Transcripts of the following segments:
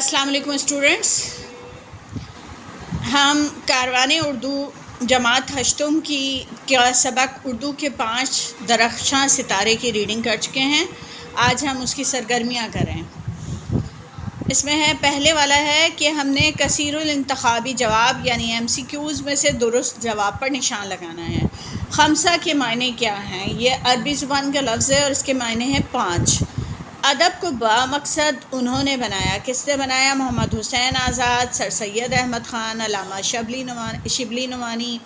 السلام علیکم اسٹوڈنٹس، ہم کاروان اردو جماعت ہشتم کا سبق اردو کے 5 درخشاں ستارے کی ریڈنگ کر چکے ہیں۔ آج ہم اس کی سرگرمیاں کریں۔ اس میں پہلے والا ہے کہ ہم نے کثیر الانتخابی جواب یعنی MCQs میں سے درست جواب پر نشان لگانا ہے۔ خمسہ کے معنی کیا ہیں؟ یہ عربی زبان کا لفظ ہے اور اس کے معنی ہیں 5۔ ادب کو بامقصد انہوں نے بنایا۔ کس نے بنایا؟ محمد حسین آزاد، سر سید احمد خان، علامہ شبلی نعمانی،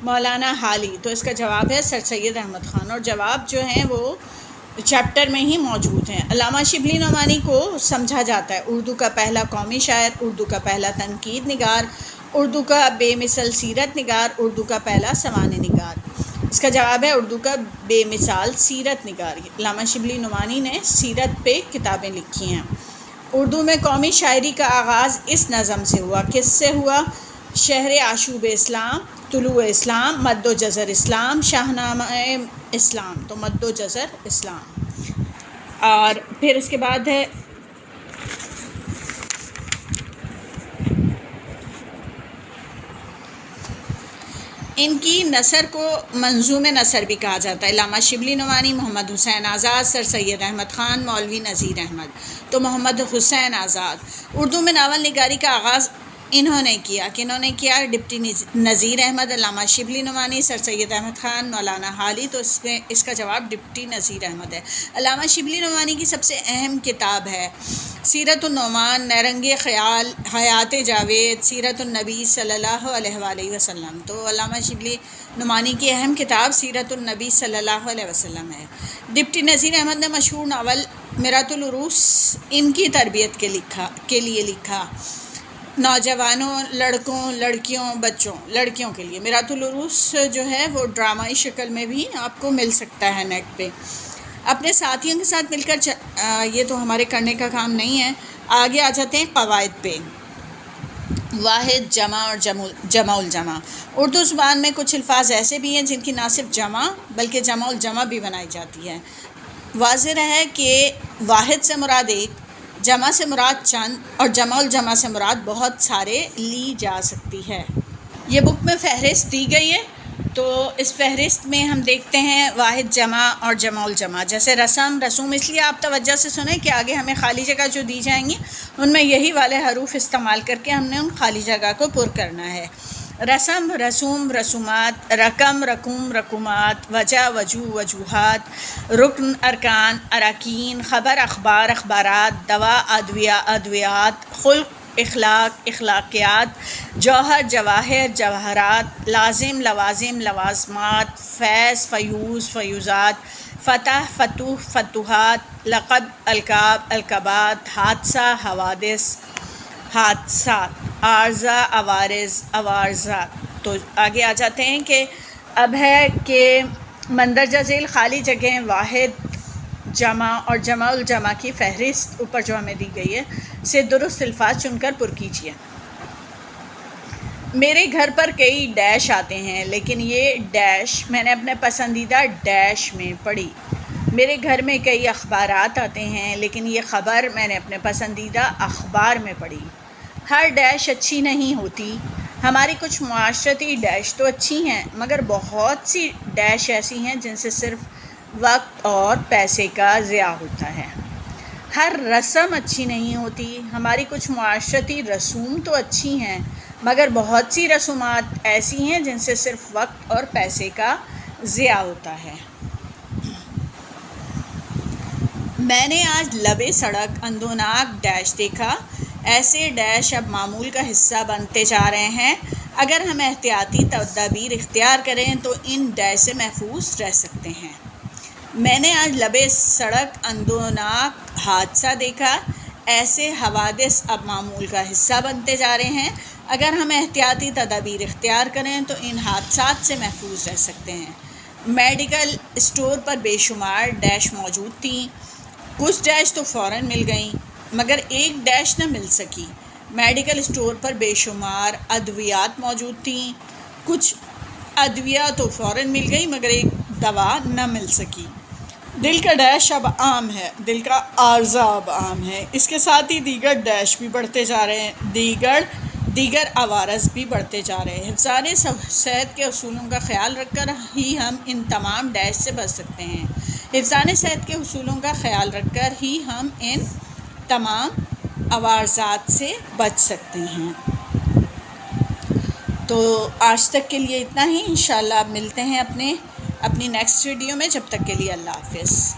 مولانا حالی۔ تو اس کا جواب ہے سر سید احمد خان، اور جواب جو ہیں وہ چیپٹر میں ہی موجود ہیں۔ علامہ شبلی نعمانی کو سمجھا جاتا ہے اردو کا پہلا قومی شاعر، اردو کا پہلا تنقید نگار، اردو کا بے مثل سیرت نگار، اردو کا پہلا سوانح نگار۔ اس کا جواب ہے اردو کا بے مثال سیرت نگار۔ علامہ شبلی نعمانی نے سیرت پہ کتابیں لکھی ہیں۔ اردو میں قومی شاعری کا آغاز اس نظم سے ہوا۔ کس سے ہوا؟ شہر آشوب اسلام، طلوع اسلام، مد و جزر اسلام، شاہنامہ اسلام۔ تو مد و جزر اسلام۔ اور پھر اس کے بعد ہے ان کی نثر کو منظوم نثر بھی کہا جاتا ہے۔ علامہ شبلی نعمانی، محمد حسین آزاد، سر سید احمد خان، مولوی نذیر احمد۔ تو محمد حسین آزاد۔ اردو میں ناول نگاری کا آغاز انہوں نے کیا۔ کنہوں نے کیا؟ ڈپٹی نذیر احمد، علامہ شبلی نعمانی، سر سید احمد خان، مولانا حالی۔ تو اس کا جواب ڈپٹی نذیر احمد ہے۔ علامہ شبلی نعمانی کی سب سے اہم کتاب ہے سیرت النعمان، نیرنگ خیال، حیات جاوید، سیرت النبی صلی اللہ علیہ وآلہ وسلم۔ تو علامہ شبلی نعمانی کی اہم کتاب سیرت النبی صلی اللہ علیہ وسلم ہے۔ ڈپٹی نذیر احمد نے مشہور ناول میرات العروس ان کی تربیت کے لیے لکھا۔ نوجوانوں، لڑکوں، لڑکیوں، بچوں، لڑکیوں کے لیے میرات العروس جو ہے وہ ڈرامائی شکل میں بھی آپ کو مل سکتا ہے نیٹ پہ۔ اپنے ساتھیوں کے ساتھ مل کر یہ تو ہمارے کرنے کا کام نہیں ہے۔ آگے آ جاتے ہیں قواعد پہ۔ واحد، جمع اور جمع الجمع۔ اردو زبان میں کچھ الفاظ ایسے بھی ہیں جن کی نہ صرف جمع بلکہ جمع الجمع بھی بنائی جاتی ہے۔ واضح ہے کہ واحد سے مراد ایک، جمع سے مراد چند اور جمع الجمع سے مراد بہت سارے لی جا سکتی ہے۔ یہ بک میں فہرست دی گئی ہے، تو اس فہرست میں ہم دیکھتے ہیں واحد، جمع اور جمع الجمع۔ جیسے رسم، رسوم، اس لیے آپ توجہ سے سنیں کہ آگے ہمیں خالی جگہ جو دی جائیں گی ان میں یہی والے حروف استعمال کر کے ہم نے ان خالی جگہ کو پر کرنا ہے۔ رسم، رسوم، رسومات، رقم، رقوم، رقومات، وجہ، وجوہ، وجوہات، رکن، ارکان، اراکین، خبر، اخبار، اخبارات، دوا، ادویہ، ادویات، خلق، اخلاق، اخلاقیات، جوہر، جواہر، جواہرات، لازم، لوازم، لوازمات، فیض، فیوز، فیوزات، فتح، فتوح، فتوحات، لقب، القاب، القابات، حادثہ، حوادث، حادثات، عارضہ، عوارض، عوارضات۔ تو آگے آ جاتے ہیں کہ اب ہے کہ مندرجہ ذیل خالی جگہیں واحد، جمع اور جمع الجمع کی فہرست اوپر جو ہمیں دی گئی ہے سے درست الفاظ چن کر پر کیجیے۔ میرے گھر پر کئی ڈیش آتے ہیں لیکن یہ ڈیش میں نے اپنے پسندیدہ ڈیش میں پڑھی۔ میرے گھر میں کئی اخبارات آتے ہیں لیکن یہ خبر میں نے اپنے پسندیدہ اخبار میں پڑھی۔ ہر ڈیش اچھی نہیں ہوتی۔ ہماری کچھ معاشرتی ڈیش تو اچھی ہیں مگر بہت سی ڈیش ایسی ہیں جن سے صرف وقت اور پیسے کا ضیاع ہوتا ہے۔ ہر رسم اچھی نہیں ہوتی۔ ہماری کچھ معاشرتی رسوم تو اچھی ہیں مگر بہت سی رسومات ایسی ہیں جن سے صرف وقت اور پیسے کا ضیاع ہوتا ہے۔ میں نے آج لبِ سڑک اندوناک ڈیش دیکھا۔ ایسے ڈیش اب معمول کا حصہ بنتے جا رہے ہیں۔ اگر ہم احتیاطی تدابیر اختیار کریں تو ان ڈیش سے محفوظ رہ سکتے ہیں۔ میں نے آج لبِ سڑک اندوناک حادثہ دیکھا۔ ایسے حوادث اب معمول کا حصہ بنتے جا رہے ہیں۔ اگر ہم احتیاطی تدابیر اختیار کریں تو ان حادثات سے محفوظ رہ سکتے ہیں۔ میڈیکل اسٹور پر بے شمار ڈیش موجود تھیں۔ کچھ ڈیش تو فوراً مل گئیں مگر ایک ڈیش نہ مل سکی۔ میڈیکل اسٹور پر بے شمار ادویات موجود تھیں۔ کچھ ادویہ تو فوراً مل گئی مگر ایک دوا نہ مل سکی۔ دل کا ڈیش اب عام ہے، دل کا عارضہ اب عام ہے، اس کے ساتھ ہی دیگر ڈیش بھی بڑھتے جا رہے ہیں، دیگر عوارض بھی بڑھتے جا رہے ہیں۔ حفظان صحت کے اصولوں کا خیال رکھ کر ہی ہم ان تمام ڈیش سے بچ سکتے ہیں۔ حفظان صحت کے اصولوں کا خیال رکھ کر ہی ہم ان تمام عوارضات سے بچ سکتے ہیں۔ تو آج تک کے لیے اتنا ہی، انشاءاللہ اب ملتے ہیں اپنی نیکسٹ ویڈیو میں، جب تک کے لیے اللہ حافظ۔